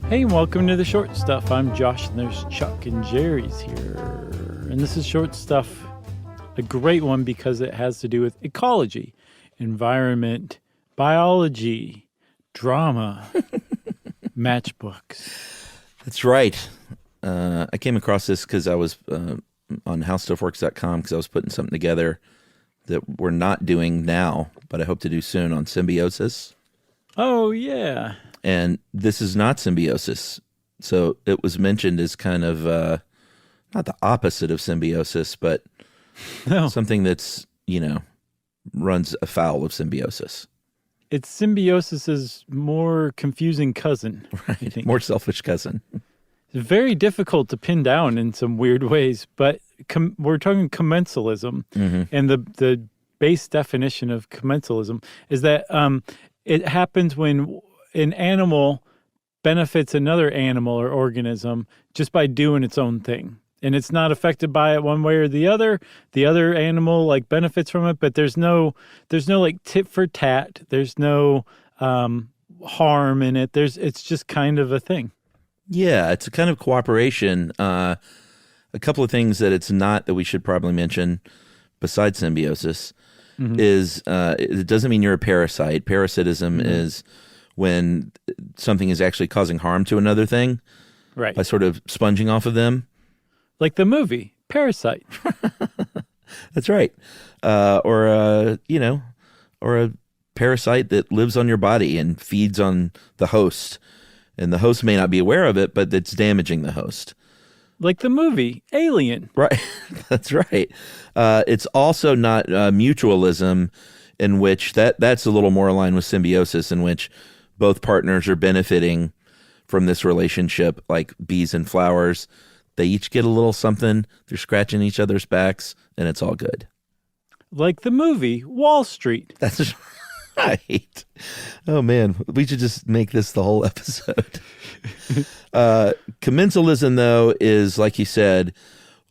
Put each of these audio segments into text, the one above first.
Hey, and welcome to the Short Stuff. I'm Josh, and there's Chuck and Jerry's here. And this is Short Stuff, a great one because it has to do with ecology, environment, biology, drama, matchbooks. That's right. I came across this because I was on howstuffworks.com because I was putting something together that we're not doing now, but I hope to do soon on symbiosis. Oh, yeah. And this is not symbiosis. So it was mentioned as kind of not the opposite of symbiosis, but something that's, runs afoul of symbiosis. It's symbiosis' more confusing cousin. Right. I think. More selfish cousin. It's very difficult to pin down in some weird ways, but we're talking commensalism, and the base definition of commensalism is that it happens when an animal benefits another animal or organism just by doing its own thing. And it's not affected by it one way or the other. The other animal benefits from it, but there's no tit for tat. There's no harm in it. It's just kind of a thing. Yeah, it's a kind of cooperation. A couple of things that it's not that we should probably mention besides symbiosis is it doesn't mean you're a parasite. Parasitism is when something is actually causing harm to another thing, right? By sort of sponging off of them. Like the movie Parasite. That's right. Or a parasite that lives on your body and feeds on the host. And the host may not be aware of it, but it's damaging the host. Like the movie Alien. Right. That's right. It's also not mutualism, in which that's a little more aligned with symbiosis, in which both partners are benefiting from this relationship, like bees and flowers. They each get a little something. They're scratching each other's backs, and it's all good. Like the movie Wall Street. That's right. Oh, man. We should just make this the whole episode. Commensalism, though, is, like you said,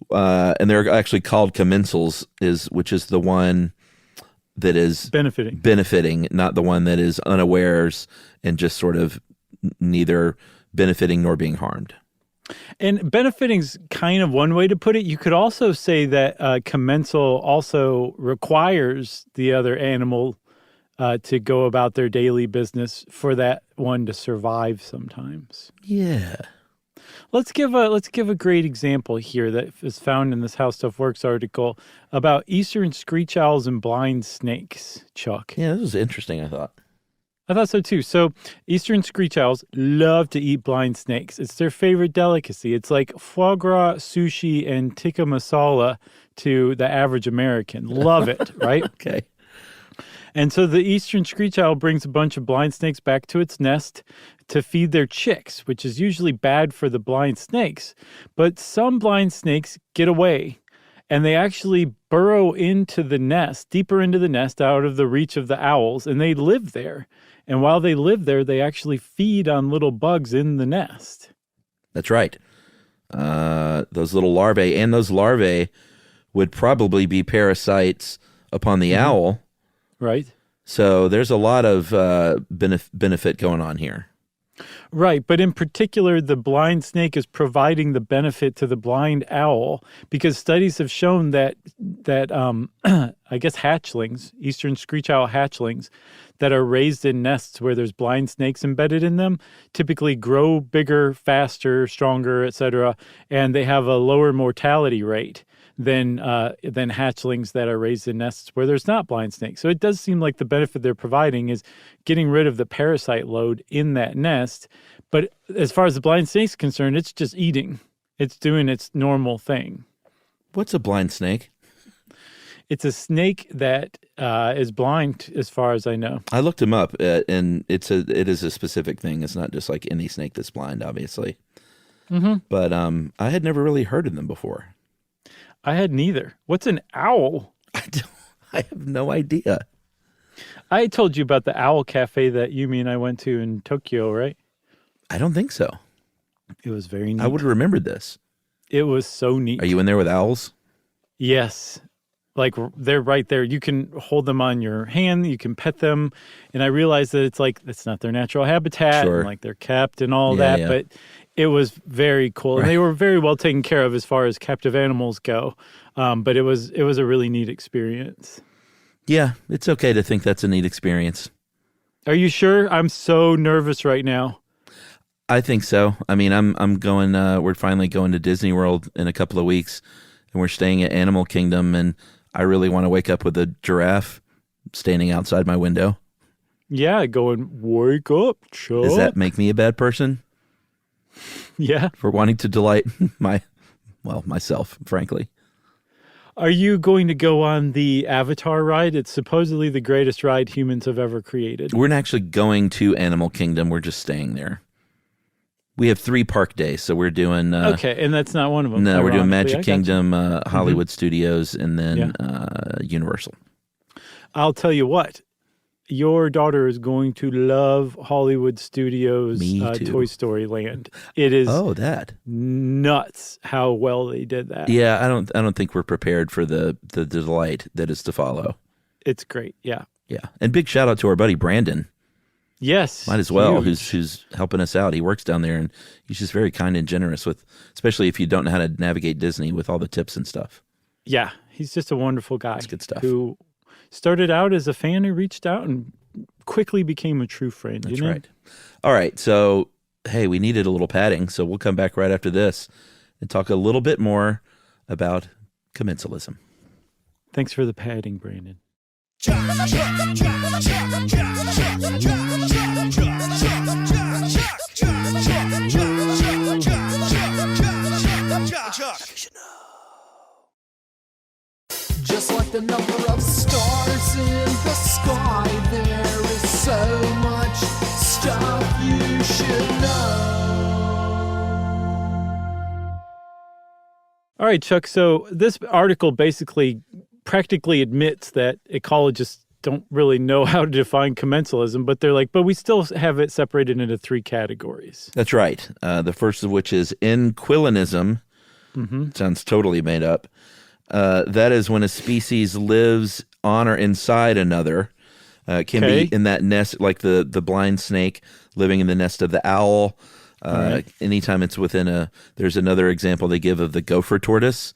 and they're actually called commensals, which is the one that is benefiting, not the one that is unawares and just sort of neither benefiting nor being harmed. And benefiting's kind of one way to put it. You could also say that commensal also requires the other animal to go about their daily business for that one to survive sometimes. Yeah. Let's give a great example here that is found in this How Stuff Works article about eastern screech owls and blind snakes, Chuck. Yeah, this was interesting, I thought. I thought so too. So eastern screech owls love to eat blind snakes. It's their favorite delicacy. It's like foie gras, sushi, and tikka masala to the average American. Love it, right? Okay. And so the eastern screech owl brings a bunch of blind snakes back to its nest to feed their chicks, which is usually bad for the blind snakes. But some blind snakes get away, and they actually burrow into the nest, deeper into the nest, out of the reach of the owls, and they live there. And while they live there, they actually feed on little bugs in the nest. That's right. Those little larvae, and those larvae would probably be parasites upon the owl. Right. So there's a lot of benefit going on here. Right, but in particular, the blind snake is providing the benefit to the blind owl because studies have shown that I guess hatchlings, eastern screech owl hatchlings, that are raised in nests where there's blind snakes embedded in them, typically grow bigger, faster, stronger, etc., and they have a lower mortality rate than hatchlings that are raised in nests where there's not blind snakes. So it does seem like the benefit they're providing is getting rid of the parasite load in that nest. But as far as the blind snake's concerned, it's just eating. It's doing its normal thing. What's a blind snake? It's a snake that is blind, as far as I know. I looked him up, and it is a specific thing. It's not just like any snake that's blind, obviously. Mm-hmm. But I had never really heard of them before. I had neither. What's an owl? I have no idea. I told you about the owl cafe that Yumi and I went to in Tokyo, right? I don't think so. It was very neat. I would have remembered this. It was so neat. Are you in there with owls? Yes. Like they're right there. You can hold them on your hand. You can pet them. And I realized that it's not their natural habitat. Sure. And like they're kept and all Yeah, that. yeah. But it was very cool. Right. And they were very well taken care of as far as captive animals go. But it was a really neat experience. Yeah, it's okay to think that's a neat experience. Are you sure? I'm so nervous right now. I think so. I mean, I'm going. We're finally going to Disney World in a couple of weeks, and we're staying at Animal Kingdom. And I really want to wake up with a giraffe standing outside my window. Yeah, going, wake up, Chuck. Does that make me a bad person Yeah. for wanting to delight myself, frankly? Are you going to go on the Avatar ride? It's supposedly the greatest ride humans have ever created. We're not actually going to Animal Kingdom. We're just staying there. We have 3 park days, so we're doing... Okay, and that's not one of them. No, we're doing ironically. Magic Kingdom, Hollywood Studios, and then Universal. I'll tell you what. Your daughter is going to love Hollywood Studios Me too. Toy Story Land. It is that. nuts how well they did that. Yeah, I don't think we're prepared for the delight that is to follow. It's great, yeah. Yeah, and big shout out to our buddy Brandon. Yes. Might as well, huge. who's helping us out. He works down there, and he's just very kind and generous with, especially if you don't know how to navigate Disney, with all the tips and stuff. Yeah, he's just a wonderful guy. That's good stuff. Who started out as a fan who reached out and quickly became a true friend. That's you know? right. All right, so hey, we needed a little padding, so we'll come back right after this and talk a little bit more about commensalism. Thanks for the padding, Brandon. Just like the number of stars in the sky, there is so much stuff you should know. All right, Chuck. So this article basically practically admits that ecologists don't really know how to define commensalism, but they're like, but we still have it separated into 3 categories. That's right. The first of which is inquilinism. Sounds totally made up. That is when a species lives on or inside another. It can be in that nest, like the blind snake living in the nest of the owl. Anytime it's within there's another example they give of the gopher tortoise.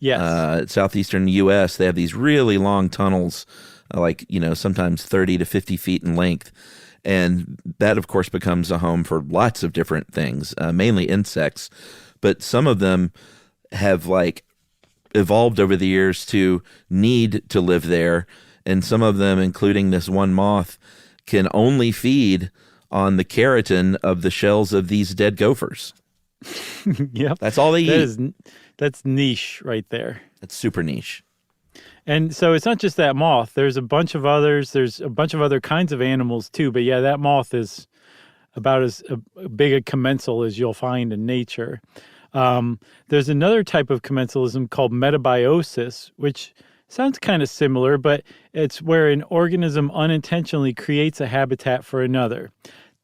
Yes. Southeastern U.S., they have these really long tunnels, sometimes 30 to 50 feet in length. And that, of course, becomes a home for lots of different things, mainly insects. But some of them have, evolved over the years to need to live there. And some of them, including this one moth, can only feed on the keratin of the shells of these dead gophers. Yep. That's all they eat. That's niche right there. It's super niche. And so it's not just that moth. There's a bunch of others. There's a bunch of other kinds of animals too. But yeah, that moth is about as big a commensal as you'll find in nature. There's another type of commensalism called metabiosis, which sounds kind of similar, but it's where an organism unintentionally creates a habitat for another.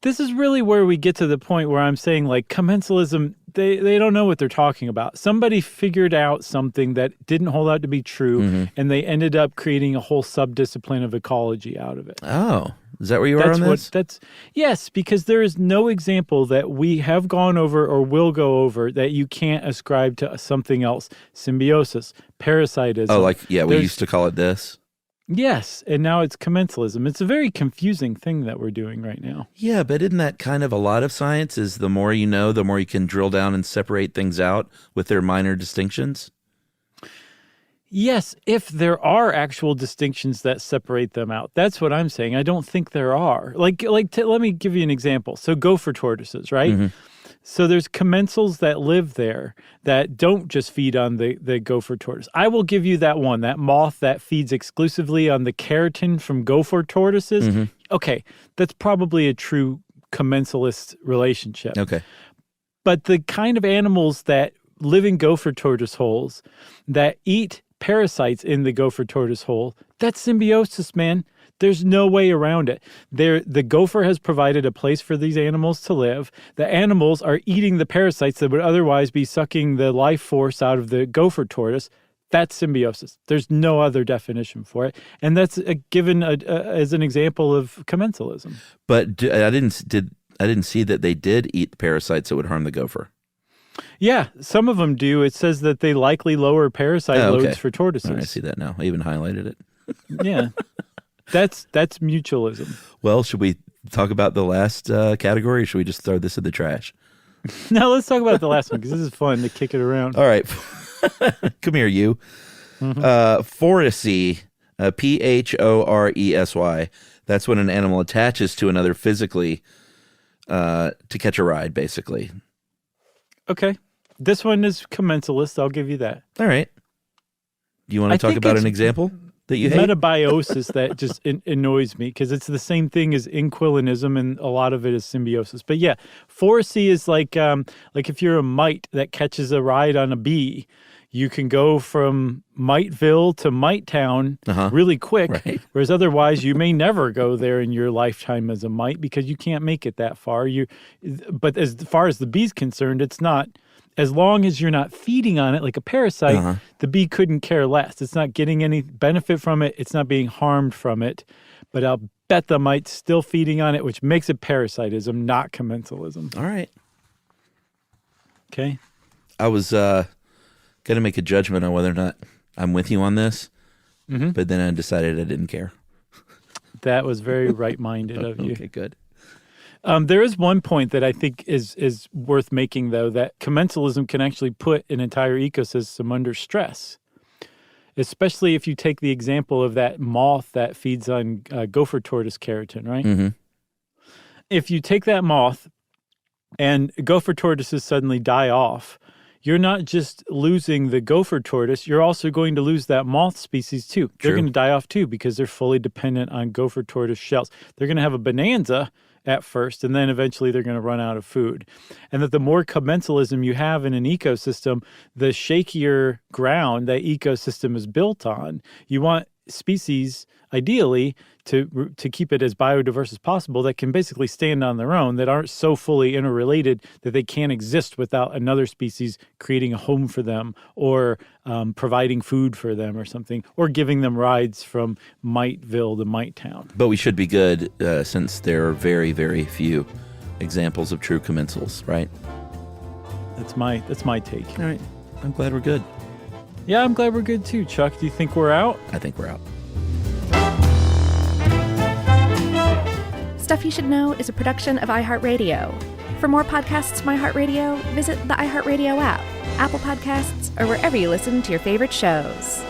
This is really where we get to the point where I'm saying, commensalism, they don't know what they're talking about. Somebody figured out something that didn't hold out to be true, and they ended up creating a whole subdiscipline of ecology out of it. Oh, is that where you are on this? Yes, because there is no example that we have gone over or will go over that you can't ascribe to something else. Symbiosis, parasitism. Oh, we used to call it this. Yes, and now it's commensalism. It's a very confusing thing that we're doing right now. Yeah, but isn't that kind of a lot of science? Is the more you know, the more you can drill down and separate things out with their minor distinctions? Yes, if there are actual distinctions that separate them out. That's what I'm saying. I don't think there are. Let me give you an example. So gopher tortoises, right? So there's commensals that live there that don't just feed on the gopher tortoise. I will give you that one, that moth that feeds exclusively on the keratin from gopher tortoises. Okay, that's probably a true commensalist relationship. Okay. But the kind of animals that live in gopher tortoise holes that eat parasites in the gopher tortoise hole, that's symbiosis, man. There's no way around it. The gopher has provided a place for these animals to live. The animals are eating the parasites that would otherwise be sucking the life force out of the gopher tortoise. That's symbiosis. There's no other definition for it. And that's given as an example of commensalism. But I didn't see that they did eat the parasites that would harm the gopher. Yeah, some of them do. It says that they likely lower parasite loads for tortoises. All right, I see that now. I even highlighted it. Yeah. That's mutualism. Well, should we talk about the last category, or should we just throw this in the trash? Now let's talk about the last one, because this is fun to kick it around. All right. Come here, you. Phoresy, Phoresy. That's when an animal attaches to another physically to catch a ride, basically. Okay. This one is commensalist. I'll give you that. All right. Do you want to talk about an example that you hate? Metabiosis that just annoys me, because it's the same thing as inquilinism, and a lot of it is symbiosis. But yeah, phoresy is like if you're a mite that catches a ride on a bee, you can go from Miteville to Mitetown really quick, right. Whereas otherwise you may never go there in your lifetime as a mite, because you can't make it that far. But as far as the bee's concerned, it's not. As long as you're not feeding on it like a parasite, the bee couldn't care less. It's not getting any benefit from it. It's not being harmed from it. But I'll bet the mite's still feeding on it, which makes it parasitism, not commensalism. All right. Okay. I was going to make a judgment on whether or not I'm with you on this, but then I decided I didn't care. That was very right-minded of you. Okay, good. There is one point that I think is worth making, though, that commensalism can actually put an entire ecosystem under stress, especially if you take the example of that moth that feeds on gopher tortoise keratin, right? Mm-hmm. If you take that moth and gopher tortoises suddenly die off, you're not just losing the gopher tortoise, you're also going to lose that moth species too. They're going to die off too, because they're fully dependent on gopher tortoise shells. They're going to have a bonanza at first, and then eventually they're going to run out of food. And that the more commensalism you have in an ecosystem, the shakier ground that ecosystem is built on. You want species, ideally, to keep it as biodiverse as possible, that can basically stand on their own, that aren't so fully interrelated that they can't exist without another species creating a home for them, or providing food for them or something, or giving them rides from Miteville to Mitetown. But we should be good, since there are very, very few examples of true commensals, right? That's my take. All right. I'm glad we're good. Yeah, I'm glad we're good too, Chuck. Do you think we're out? I think we're out. Stuff You Should Know is a production of iHeartRadio. For more podcasts from iHeartRadio, visit the iHeartRadio app, Apple Podcasts, or wherever you listen to your favorite shows.